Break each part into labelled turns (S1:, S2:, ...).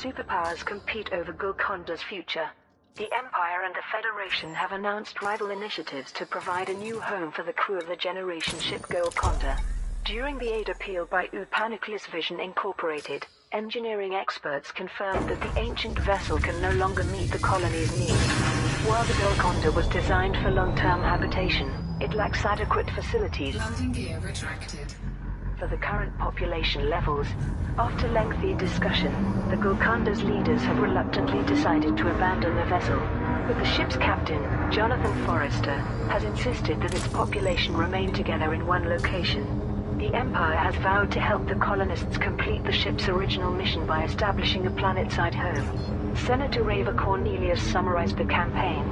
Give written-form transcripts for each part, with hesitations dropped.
S1: superpowers compete over Golconda's future. The Empire and the Federation have announced rival initiatives to provide a new home for the crew of the generation ship Golconda. During the aid appeal by Upaniclis Vision Incorporated, engineering experts confirmed that the ancient vessel can no longer meet the colony's needs. While the Golconda was designed for long-term habitation, it lacks adequate facilities
S2: Landing gear retracted.
S1: for the current population levels. After lengthy discussion, the Golconda's leaders have reluctantly decided to abandon the vessel. But the ship's captain, Jonathan Forrester, has insisted that its population remain together in one location. The Empire has vowed to help the colonists complete the ship's original mission by establishing a planet-side home. Senator Rava Cornelius summarized the campaign.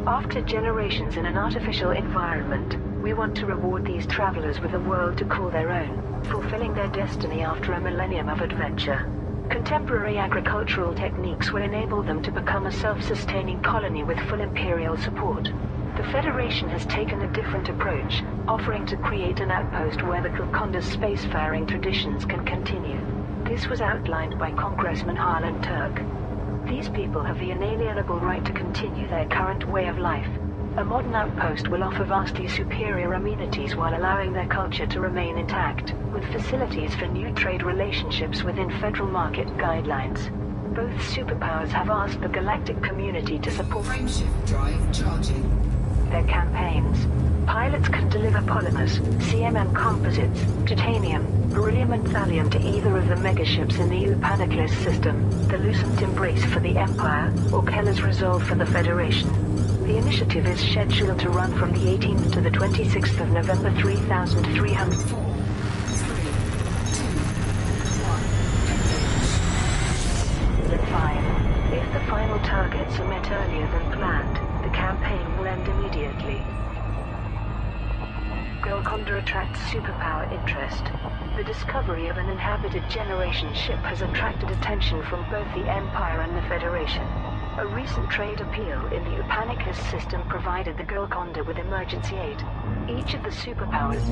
S1: After generations in an artificial environment, we want to reward these travelers with a world to call their own, fulfilling their destiny after a millennium of adventure. Contemporary agricultural techniques will enable them to become a self-sustaining colony with full Imperial support. The Federation has taken a different approach, offering to create an outpost where the Golconda's spacefaring traditions can continue. This was outlined by Congressman Harlan Turk. These people have the inalienable right to continue their current way of life. A modern outpost will offer vastly superior amenities while allowing their culture to remain intact, with facilities for new trade relationships within federal market guidelines. Both superpowers have asked the galactic community to support
S2: Frameshift drive charging.
S1: their campaigns. Pilots can deliver polymers, CMM composites, titanium, beryllium and thallium to either of the megaships in the Upaniclis system, the Lucent Embrace for the Empire, or Keller's Resolve for the Federation. The initiative is scheduled to run from the 18th to the 26th of November 3300.
S2: 4, 3, 2, 1.
S1: 5. If the final targets are met earlier than planned, the campaign will end immediately. Golconda attracts superpower interest. The discovery of an inhabited generation ship has attracted attention from both the Empire and the Federation. A recent trade appeal in the Upaniclis system provided the Golconda with emergency aid. Each of the superpowers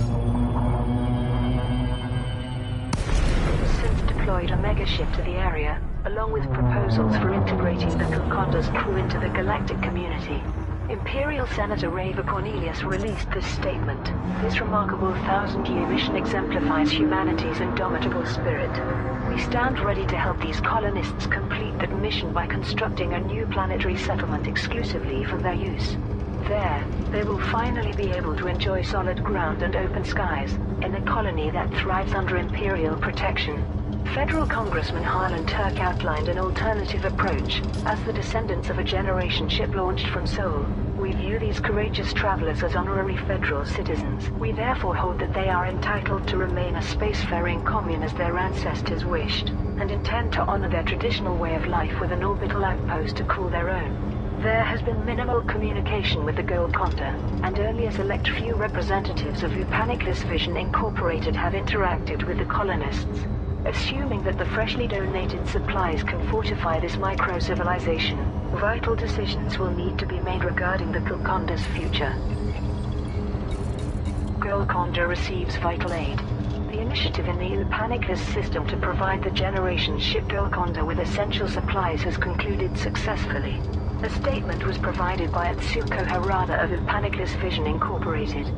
S1: since deployed a megaship to the area, along with proposals for integrating the Golconda's crew into the galactic community. Imperial Senator Rava Cornelius released this statement. This remarkable 1,000-year mission exemplifies humanity's indomitable spirit. We stand ready to help these colonists complete that mission by constructing a new planetary settlement exclusively for their use. There, they will finally be able to enjoy solid ground and open skies, in a colony that thrives under Imperial protection. Federal Congressman Harlan Turk outlined an alternative approach. As the descendants of a generation ship launched from Sol, we view these courageous travelers as honorary federal citizens. We therefore hold that they are entitled to remain a spacefaring commune as their ancestors wished, and intend to honor their traditional way of life with an orbital outpost to call their own. There has been minimal communication with the Golconda, and only a select few representatives of Upaniclis Vision Incorporated have interacted with the colonists. Assuming that the freshly donated supplies can fortify this micro-civilization, vital decisions will need to be made regarding the Golconda's future. Golconda receives vital aid. The initiative in the Upaniclis system to provide the generation ship Golconda with essential supplies has concluded successfully. A statement was provided by Atsuko Harada of Upaniclis Vision Incorporated.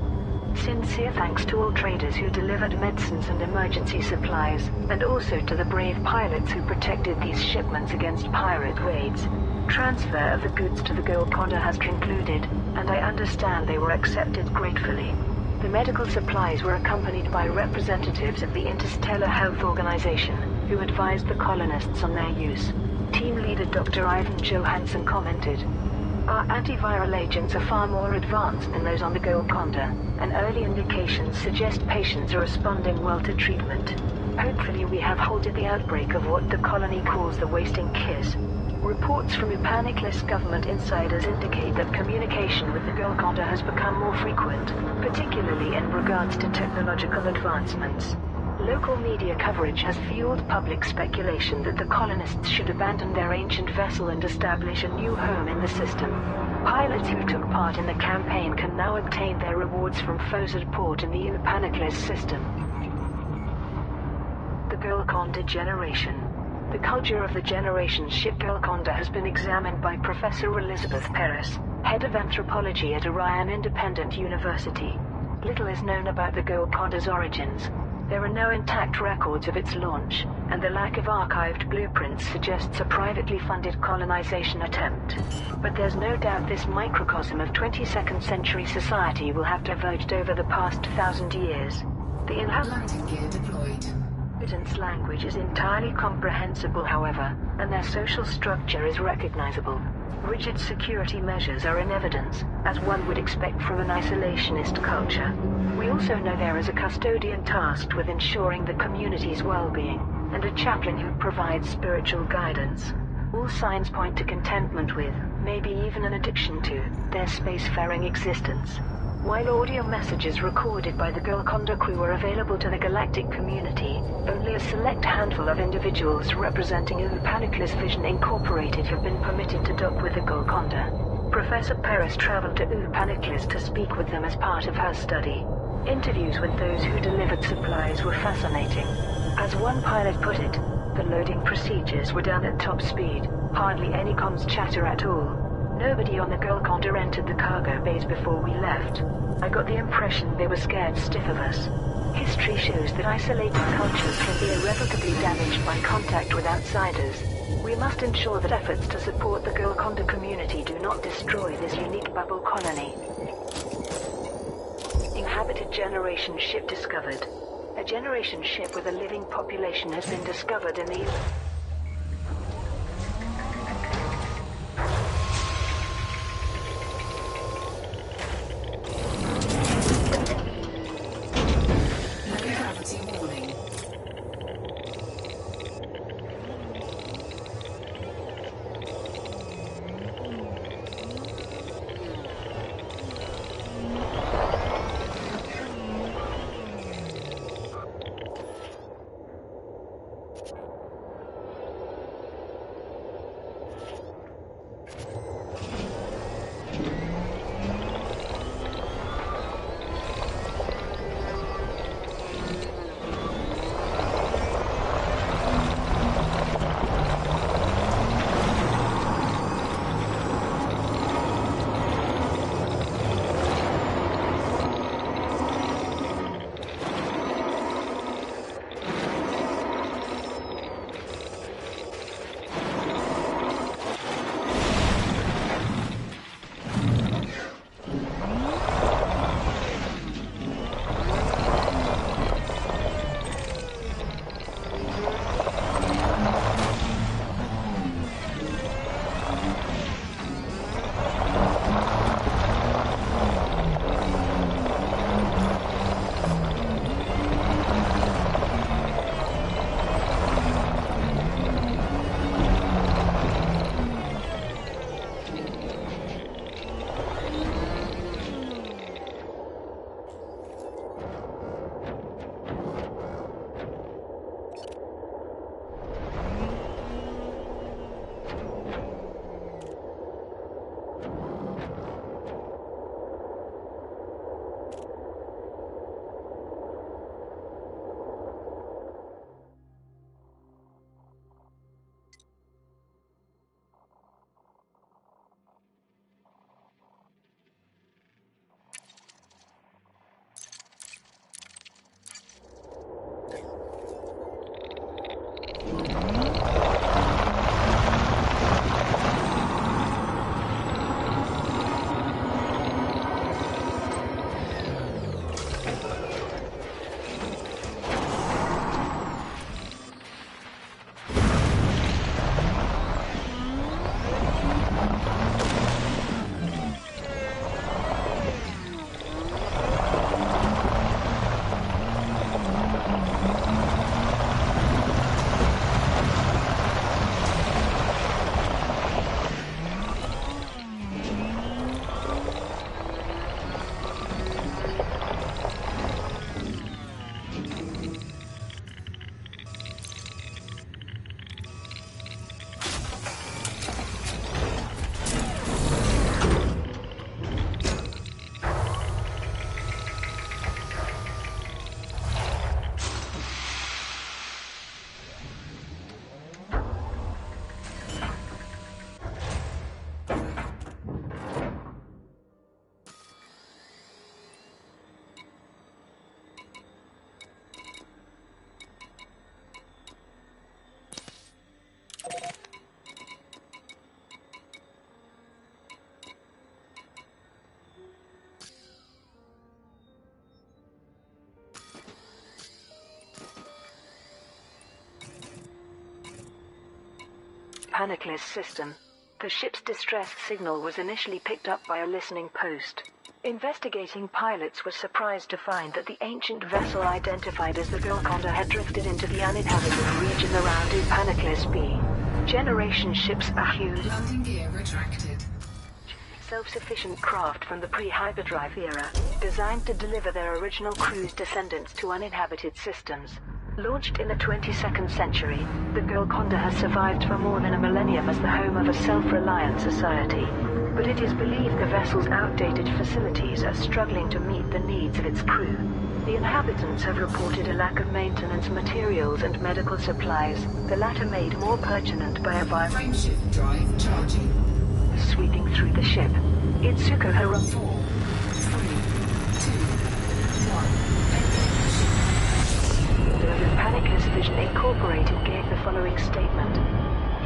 S1: Sincere thanks to all traders who delivered medicines and emergency supplies, and also to the brave pilots who protected these shipments against pirate raids. Transfer of the goods to the Golconda has concluded, and I understand they were accepted gratefully. The medical supplies were accompanied by representatives of the Interstellar Health Organization, who advised the colonists on their use. Team leader Dr. Ivan Johansson commented, "Our antiviral agents are far more advanced than those on the Golconda, and early indications suggest patients are responding well to treatment. Hopefully we have halted the outbreak of what the colony calls the wasting kiss." Reports from Upaniclis government insiders indicate that communication with the Golconda has become more frequent, particularly in regards to technological advancements. Local media coverage has fueled public speculation that the colonists should abandon their ancient vessel and establish a new home in the system. Pilots who took part in the campaign can now obtain their rewards from Fozard Port in the Upaniclis system. The Golconda generation. The culture of the Generation ship Golconda has been examined by Professor Elizabeth Paris, head of anthropology at Orion Independent University. Little is known about the Golconda's origins. There are no intact records of its launch, and the lack of archived blueprints suggests a privately funded colonization attempt. But there's no doubt this microcosm of 22nd century society will have diverged over the past 1,000 years. The
S2: Landing gear deployed.
S1: inhabitants' language is entirely comprehensible, however, and their social structure is recognizable. Rigid security measures are in evidence, as one would expect from an isolationist culture. We also know there is a custodian tasked with ensuring the community's well-being, and a chaplain who provides spiritual guidance. All signs point to contentment with, maybe even an addiction to, their spacefaring existence. While audio messages recorded by the Golconda crew are available to the galactic community, only a select handful of individuals representing Upaniclis Vision Incorporated have been permitted to dock with the Golconda. Professor Paris traveled to Upaniclis to speak with them as part of her study. Interviews with those who delivered supplies were fascinating. As one pilot put it, the loading procedures were done at top speed, hardly any comms chatter at all. Nobody on the Golconda entered the cargo bays before we left. I got the impression they were scared stiff of us. History shows that isolated cultures can be irrevocably damaged by contact with outsiders. We must ensure that efforts to support the Golconda community do not destroy this unique bubble colony. Inhabited Generation ship discovered. A Generation ship with a living population has been discovered in the... Paniclus system. The ship's distress signal was initially picked up by a listening post. Investigating pilots were surprised to find that the ancient vessel identified as the Golconda had drifted into the uninhabited region around Paniclus B. Generation ships are huge,
S2: Landing gear retracted.
S1: self-sufficient craft from the pre-hyperdrive era, designed to deliver their original crew's descendants to uninhabited systems. Launched in the 22nd century, the Golconda has survived for more than a millennium as the home of a self-reliant society. But it is believed the vessel's outdated facilities are struggling to meet the needs of its crew. The inhabitants have reported a lack of maintenance materials and medical supplies, the latter made more pertinent by a virus
S2: Frameshift drive charging.
S1: sweeping through the ship. Itsuko Haram
S2: 4, 3, 2, 1.
S1: The Paniclus Vision Incorporated gave the following statement.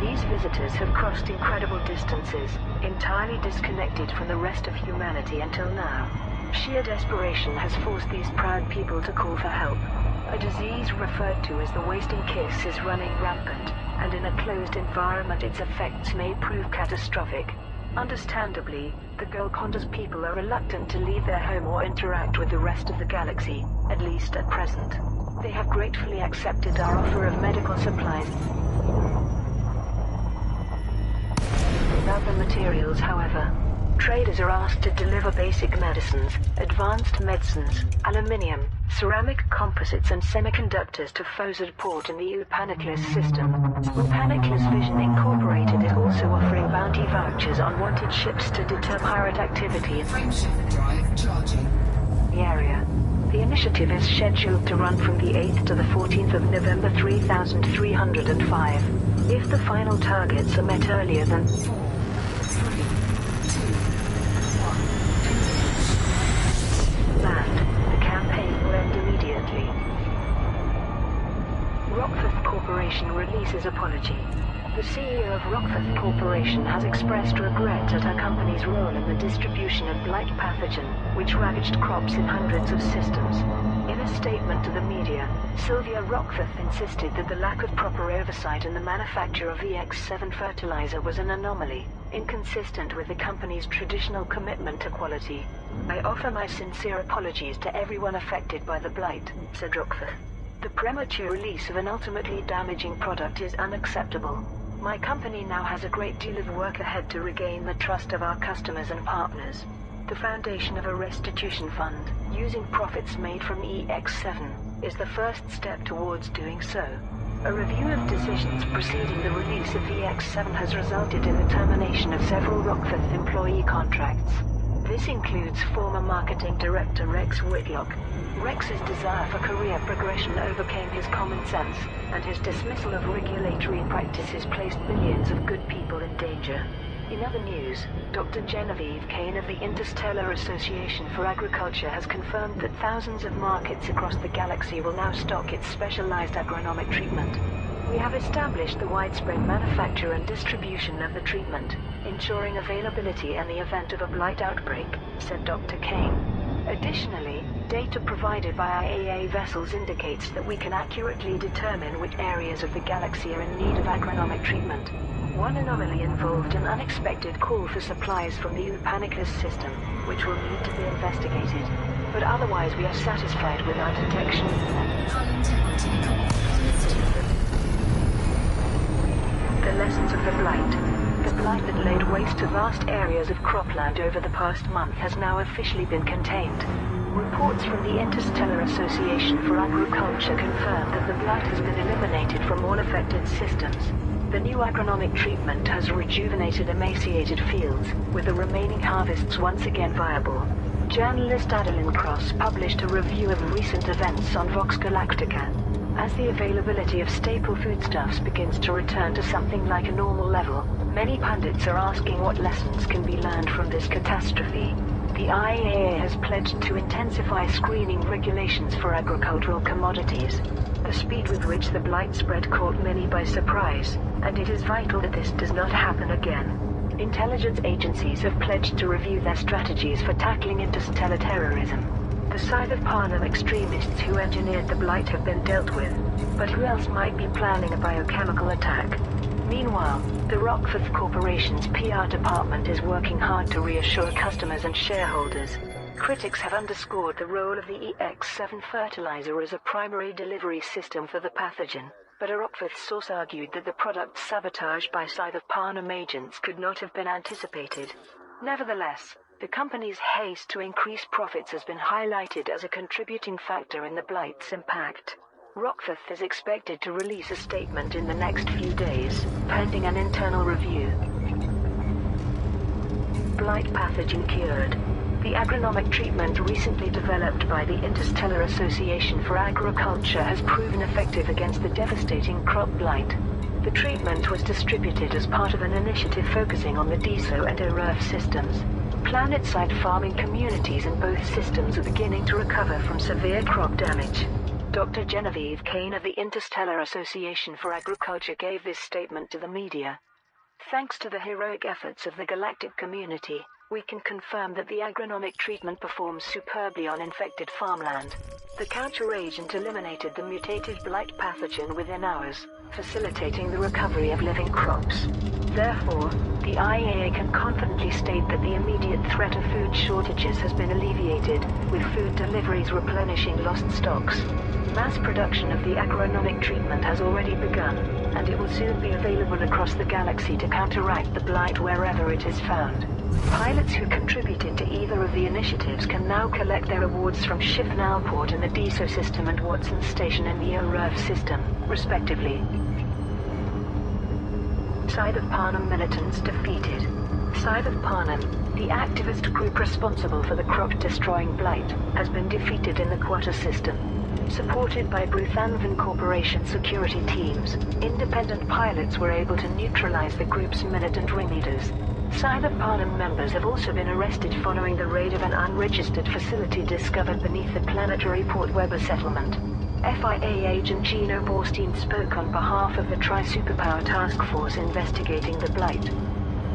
S1: These visitors have crossed incredible distances, entirely disconnected from the rest of humanity until now. Sheer desperation has forced these proud people to call for help. A disease referred to as the wasting kiss is running rampant, and in a closed environment its effects may prove catastrophic. Understandably, the Golconda's people are reluctant to leave their home or interact with the rest of the galaxy, at least at present. They have gratefully accepted our offer of medical supplies. Other materials, however. Traders are asked to deliver basic medicines, advanced medicines, aluminium, ceramic composites and semiconductors to Fozard Port in the Paniclus system. Paniclus Vision Incorporated is also offering bounty vouchers on wanted ships to deter pirate activity in
S2: Frameshift drive charging.
S1: the area. The initiative is scheduled to run from the 8th to the 14th of November 3305. If the final targets are met earlier than
S2: 4, 3, 2, 1.
S1: planned, the campaign will end immediately. Rockforth Corporation releases apology. The CEO of Rockforth Corporation has expressed regret at her company's role in the distribution of blight pathogen, which ravaged crops in hundreds of systems. In a statement to the media, Sylvia Rockforth insisted that the lack of proper oversight in the manufacture of VX7 fertilizer was an anomaly, inconsistent with the company's traditional commitment to quality. I offer my sincere apologies to everyone affected by the blight, said Rockforth. The premature release of an ultimately damaging product is unacceptable. My company now has a great deal of work ahead to regain the trust of our customers and partners. The foundation of a restitution fund, using profits made from EX7, is the first step towards doing so. A review of decisions preceding the release of VX7 has resulted in the termination of several Rockforth employee contracts. This includes former marketing director Rex Whitlock. Rex's desire for career progression overcame his common sense, and his dismissal of regulatory practices placed millions of good people in danger. In other news, Dr. Genevieve Kane of the Interstellar Association for Agriculture has confirmed that thousands of markets across the galaxy will now stock its specialized agronomic treatment. We have established the widespread manufacture and distribution of the treatment, ensuring availability in the event of a blight outbreak, said Dr. Kane. Additionally, data provided by IAA vessels indicates that we can accurately determine which areas of the galaxy are in need of agronomic treatment. One anomaly involved an unexpected call for supplies from the Paniclus system, which will need to be investigated. But otherwise we are satisfied with our detection.
S2: Hull integrity compromised.
S1: The lessons of the blight. The blight that laid waste to vast areas of cropland over the past month has now officially been contained. Reports from the Interstellar Association for Agriculture confirm that the blight has been eliminated from all affected systems. The new agronomic treatment has rejuvenated emaciated fields, with the remaining harvests once again viable. Journalist Adeline Cross published a review of recent events on Vox Galactica. As the availability of staple foodstuffs begins to return to something like a normal level, many pundits are asking what lessons can be learned from this catastrophe. The IAA has pledged to intensify screening regulations for agricultural commodities. The speed with which the blight spread caught many by surprise, and it is vital that this does not happen again. Intelligence agencies have pledged to review their strategies for tackling interstellar terrorism. The Scythe of Parnum extremists who engineered the blight have been dealt with, but who else might be planning a biochemical attack? Meanwhile, The Rockforth Corporation's PR department is working hard to reassure customers and shareholders. Critics have underscored the role of the EX-7 fertilizer as a primary delivery system for the pathogen, but a Rockforth source argued that the product sabotaged by Scythe of Parnham agents could not have been anticipated. Nevertheless, the company's haste to increase profits has been highlighted as a contributing factor in the blight's impact. Rockforth is expected to release a statement in the next few days, pending an internal review. Blight pathogen cured. The agronomic treatment recently developed by the Interstellar Association for Agriculture has proven effective against the devastating crop blight. The treatment was distributed as part of an initiative focusing on the DESO and OREF systems. Planet-side farming communities in both systems are beginning to recover from severe crop damage. Dr. Genevieve Kane of the Interstellar Association for Agriculture gave this statement to the media. Thanks to the heroic efforts of the galactic community, we can confirm that the agronomic treatment performs superbly on infected farmland. The counter-agent eliminated the mutated blight pathogen within hours, facilitating the recovery of living crops. Therefore, the IAA can confidently state that the immediate threat of food shortages has been alleviated, with food deliveries replenishing lost stocks. Mass production of the agronomic treatment has already begun, and it will soon be available across the galaxy to counteract the blight wherever it is found. Pilots who contributed to either of the initiatives can now collect their awards from Schiff Nowport in the DESO system and Watson Station in the OREF system, respectively. Scythe of Parnham militants defeated. Scythe of Parnham, the activist group responsible for the crop-destroying blight, has been defeated in the Quater system. Supported by Bruthanvan Corporation security teams, independent pilots were able to neutralize the group's militant ringleaders. Scythe of Parnham members have also been arrested following the raid of an unregistered facility discovered beneath the planetary Port Weber settlement. FIA agent Gino Borstein spoke on behalf of the Tri-Superpower Task Force investigating the blight.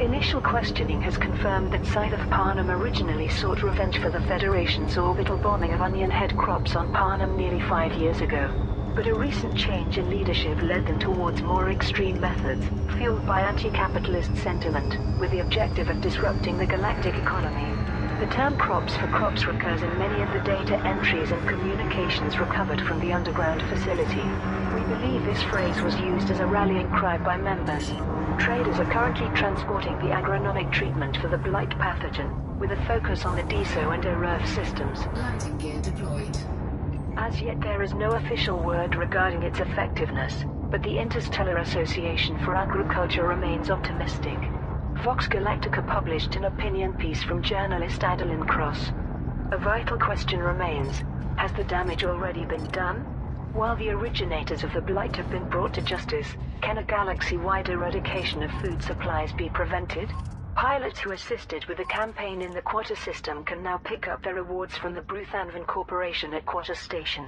S1: Initial questioning has confirmed that Scythe of Parnham originally sought revenge for the Federation's orbital bombing of Onion Head crops on Parnham nearly 5 years ago. But a recent change in leadership led them towards more extreme methods, fueled by anti-capitalist sentiment, with the objective of disrupting the galactic economy. The term crops for crops recurs in many of the data entries and communications recovered from the underground facility. We believe this phrase was used as a rallying cry by members. Traders are currently transporting the agronomic treatment for the blight pathogen, with a focus on the DESO and OREF systems.
S2: Landing gear deployed.
S1: As yet there is no official word regarding its effectiveness, but the Interstellar Association for Agriculture remains optimistic. Vox Galactica published an opinion piece from journalist Adeline Cross. A vital question remains: has the damage already been done? While the originators of the blight have been brought to justice, can a galaxy-wide eradication of food supplies be prevented? Pilots who assisted with the campaign in the Quater system can now pick up their rewards from the Bruthanvan Corporation at Quater Station.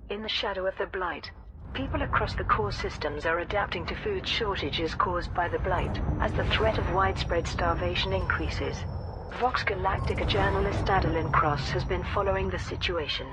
S1: In the shadow of the blight, people across the core systems are adapting to food shortages caused by the blight, as the threat of widespread starvation increases. Vox Galactica journalist Adeline Cross has been following the situation.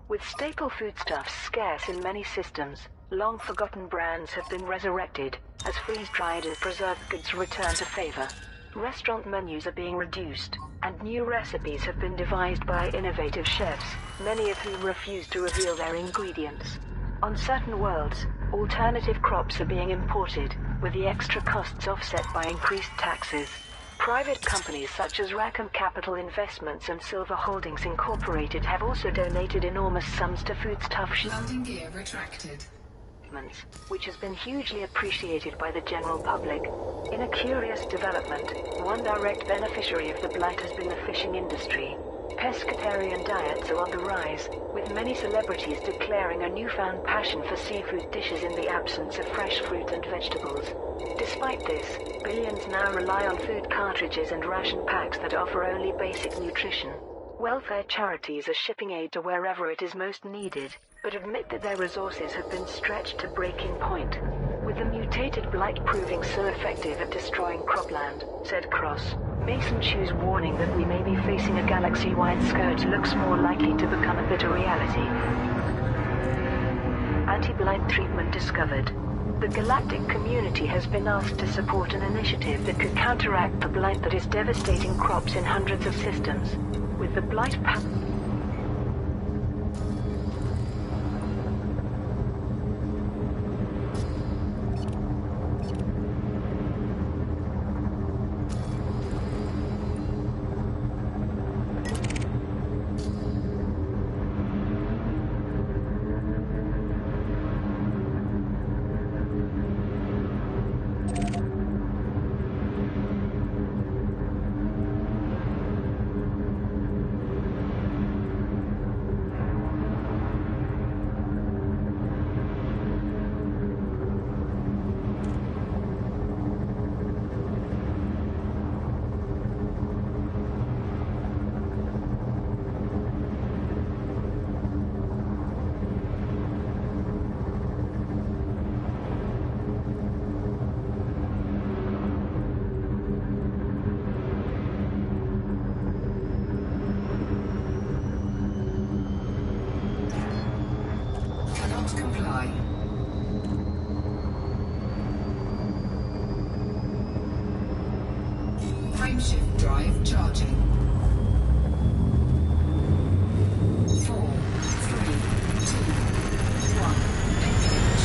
S1: With staple foodstuffs scarce in many systems, long-forgotten brands have been resurrected, as freeze-dried and preserved goods return to favor. Restaurant menus are being reduced, and new recipes have been devised by innovative chefs, many of whom refuse to reveal their ingredients. On certain worlds, alternative crops are being imported, with the extra costs offset by increased taxes. Private companies such as Rackham Capital Investments and Silver Holdings Incorporated have also donated enormous sums to foodstuff
S2: Landing gear retracted.
S1: which has been hugely appreciated by the general public. In a curious development, one direct beneficiary of the blight has been the fishing industry. Pescatarian diets are on the rise, with many celebrities declaring a newfound passion for seafood dishes in the absence of fresh fruit and vegetables. Despite this, billions now rely on food cartridges and ration packs that offer only basic nutrition. Welfare charities are shipping aid to wherever it is most needed, but admit that their resources have been stretched to breaking point. With the mutated blight proving so effective at destroying cropland, said Cross, Mason Chew's warning that we may be facing a galaxy-wide scourge looks more likely to become a bitter reality. Anti-blight treatment discovered. The galactic community has been asked to support an initiative that could counteract the blight that is devastating crops in hundreds of systems. With the blight
S2: Cannot comply. Frameshift drive charging. 4, 3, 2, 1. Engage.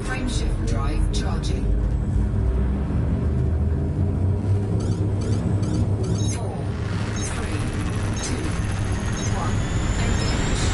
S2: Frameshift drive charging. 4, 3, 2, 1. Engage.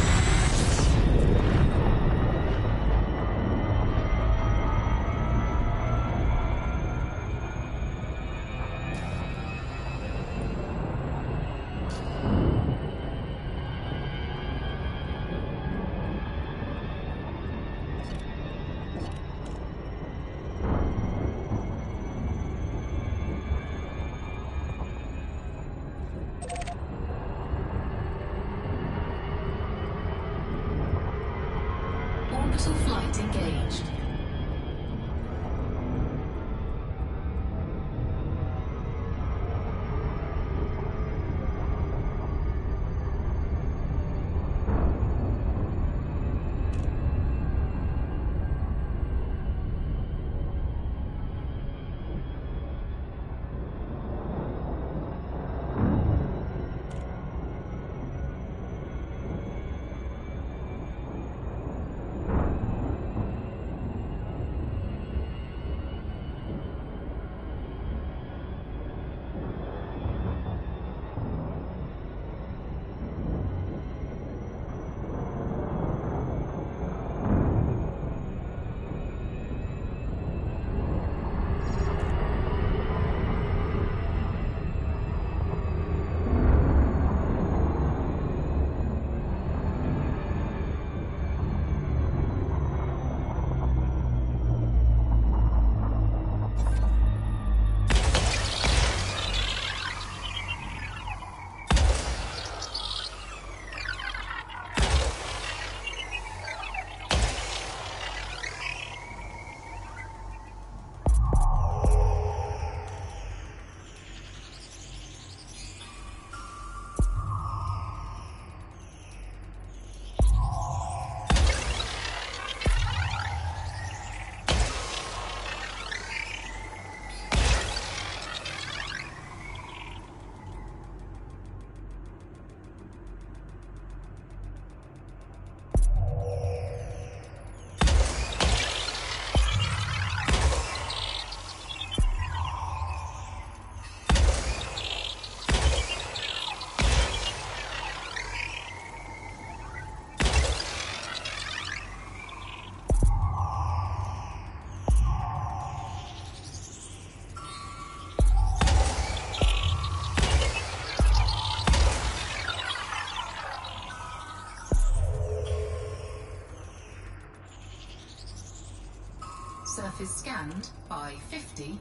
S2: Surface scanned by 50%.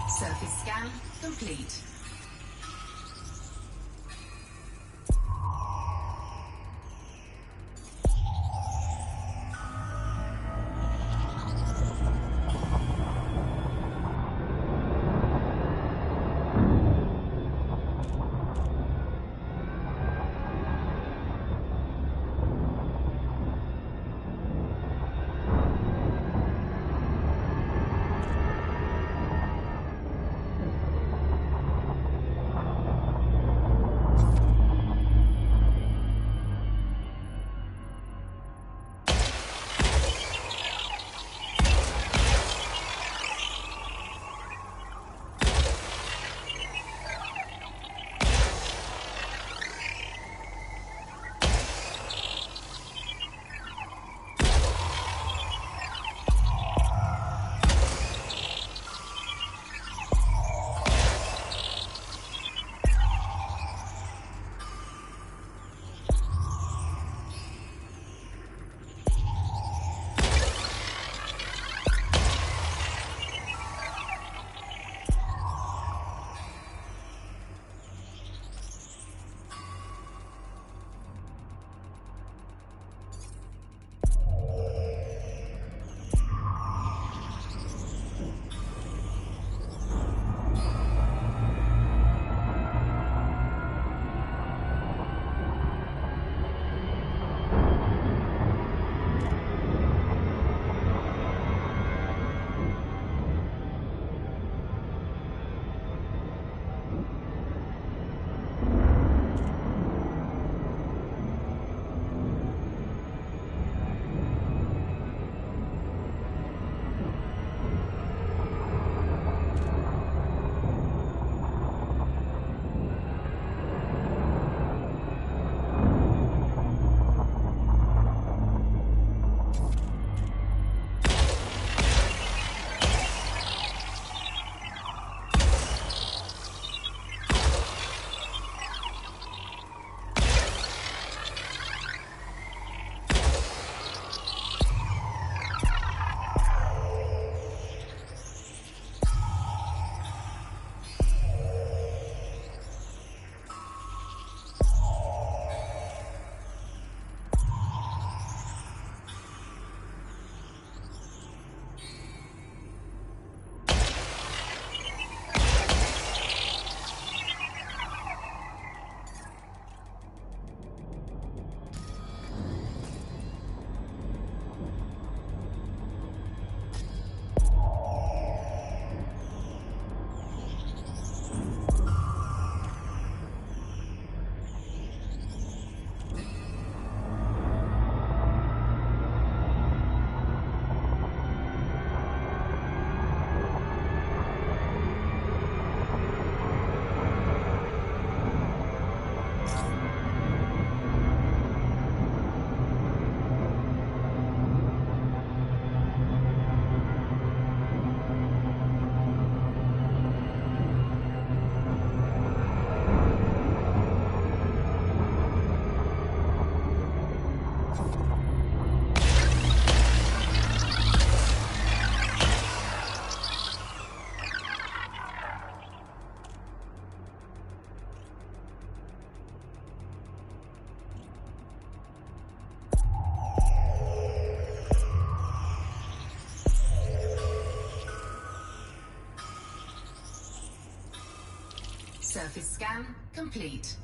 S2: Surface scan complete. Surface scan complete.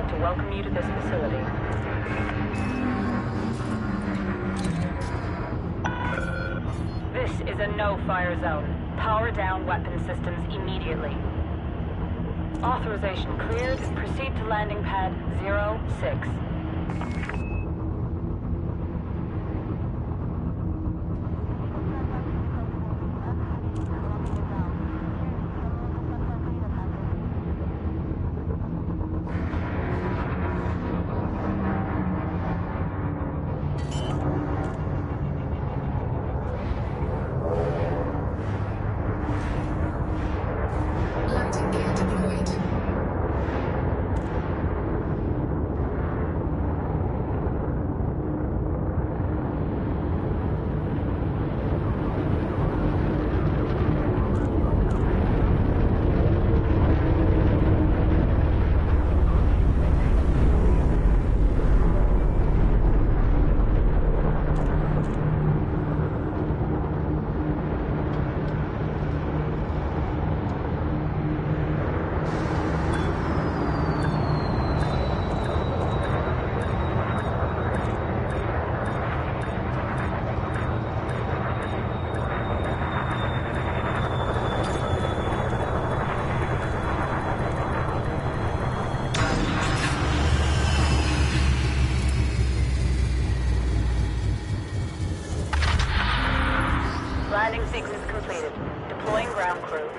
S3: like to welcome you to this facility. This is a no-fire zone. Power down weapon systems immediately. Authorization cleared. Proceed to landing pad 06.
S2: Landing gear deployed.
S3: Landing sequence completed. Deploying ground crew.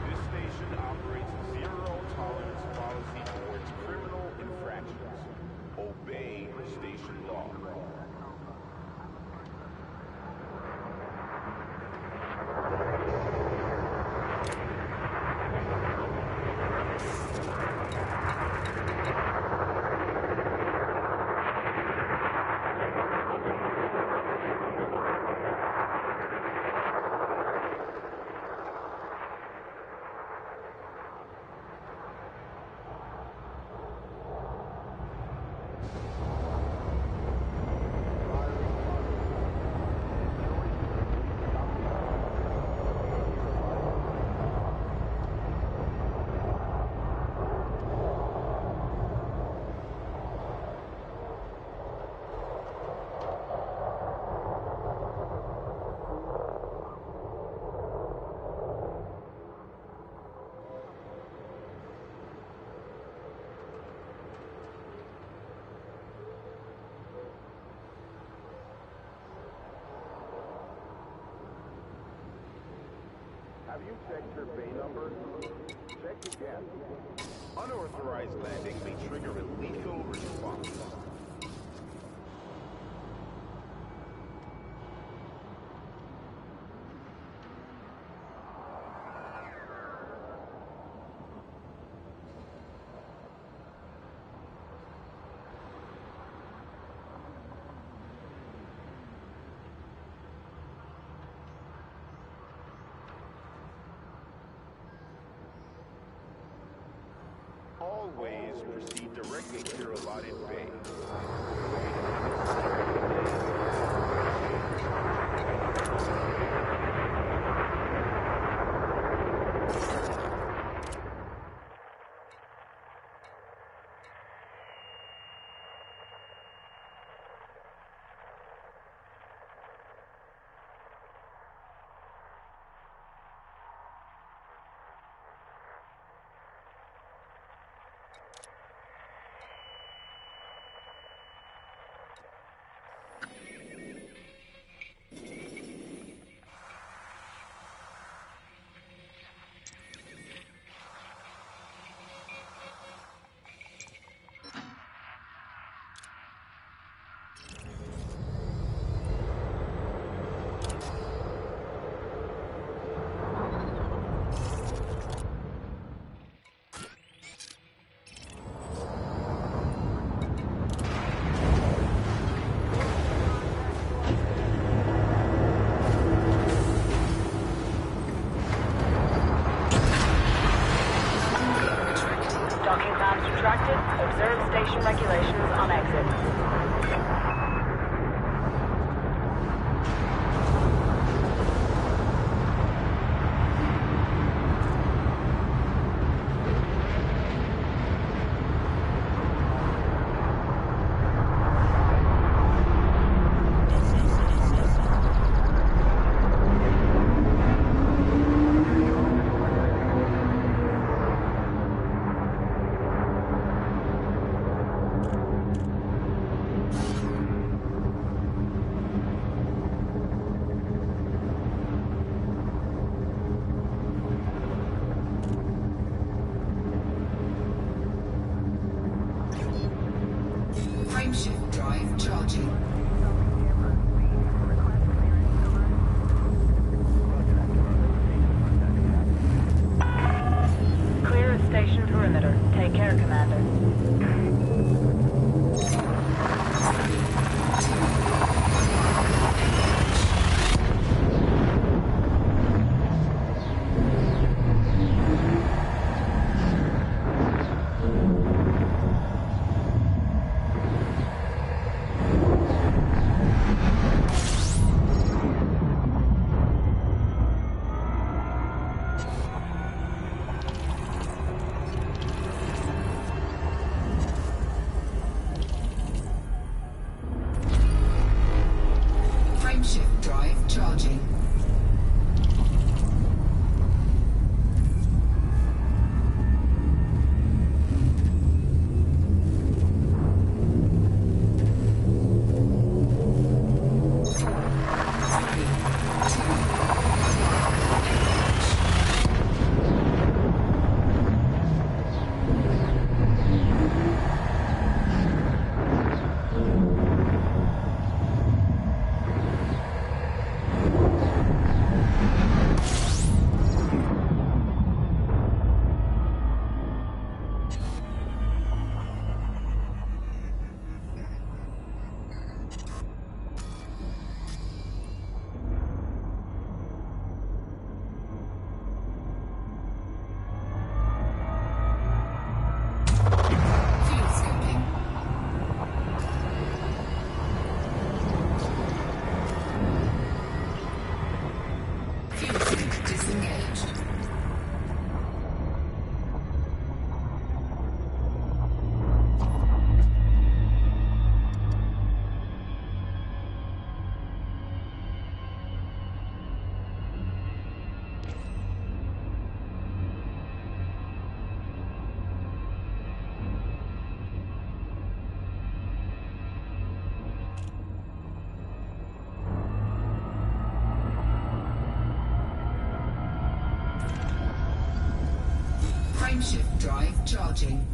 S4: This station operates a zero-tolerance policy towards criminal infractions. Obey station law. Have you checked your bay number? Check again. Unauthorized landing may trigger a lethal response. Always proceed directly to your allotted bay.
S3: extracted. Observe station regulations on exit.
S2: Frameshift drive charging.
S3: Clear of station perimeter. Take care, Commander.
S2: Frameshift drive charging. Field scoping. Fuel sync disengaged. Frameshift drive charging.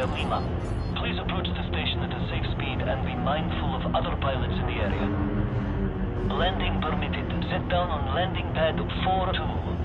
S5: Air Lima. Please approach the station at a safe speed and be mindful of other pilots in the area. Landing permitted. Sit down on landing pad 4-2.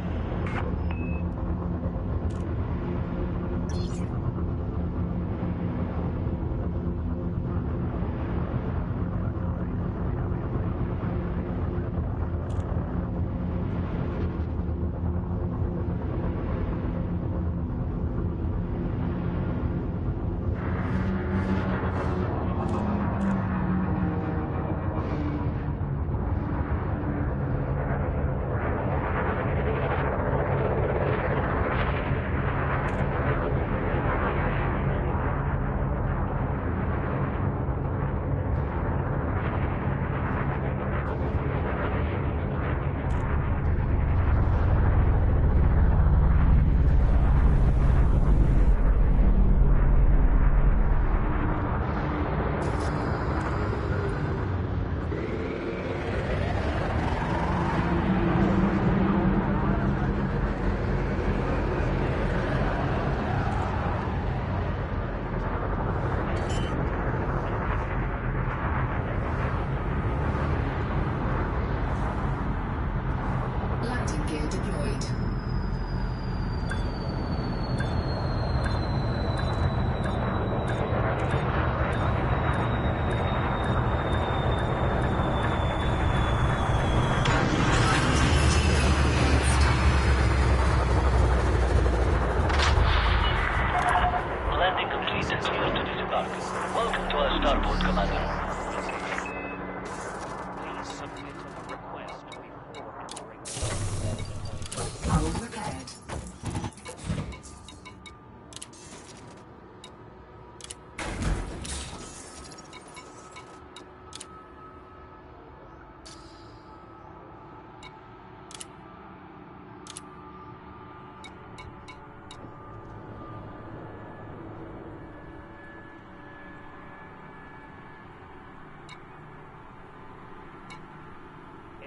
S2: Landing gear deployed.
S5: Landing complete. Clear to disembark. Welcome to our starboard, Commander.
S6: Please submit a request before entering.
S2: Hull repaired.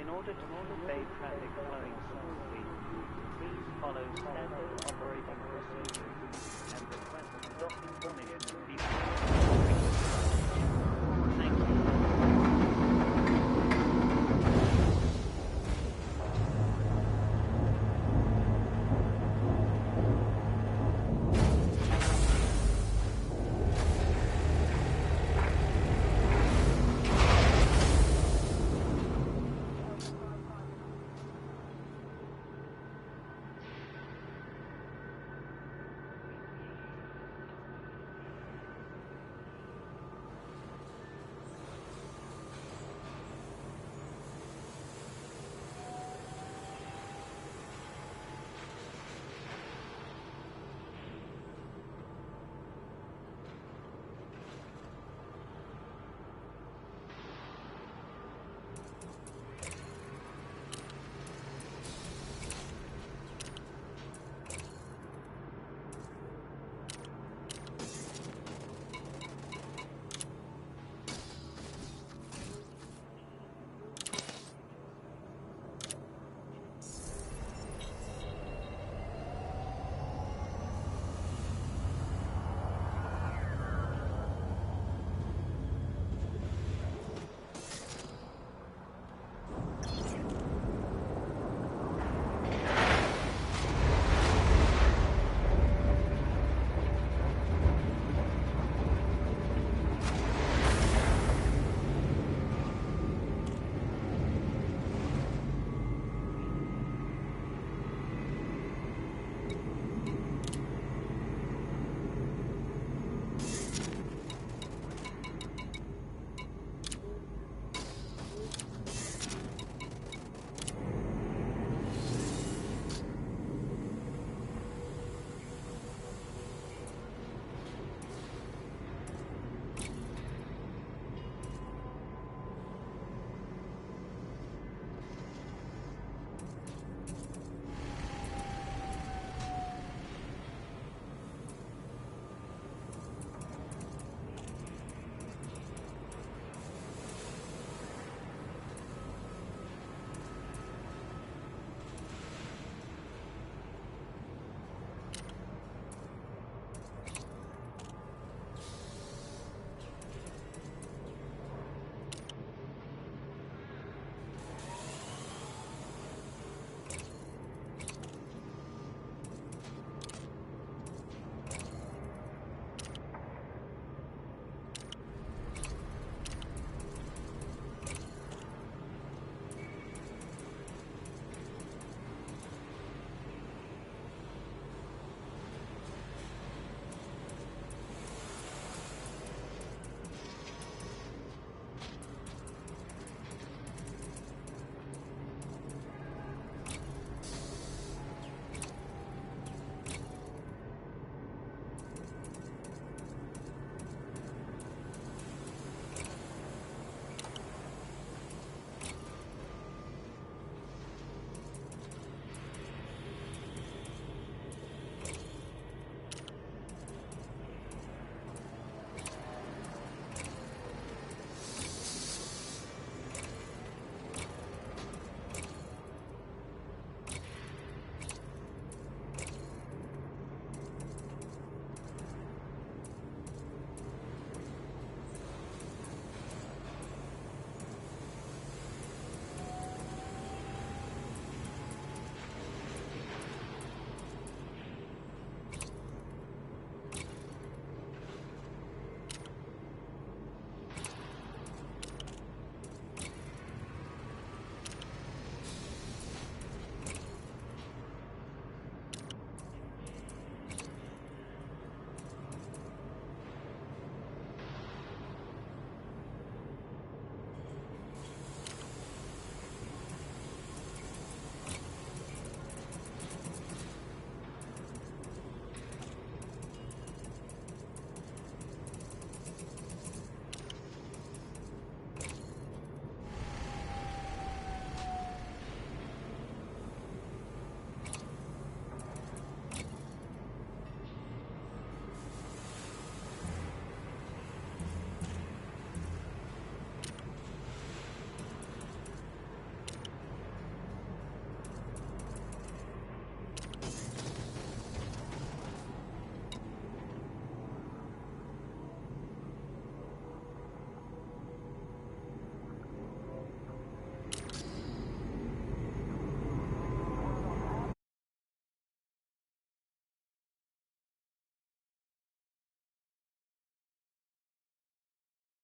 S6: In order to convey traffic flowing smoothly, please follow standard operating procedures and request docking permission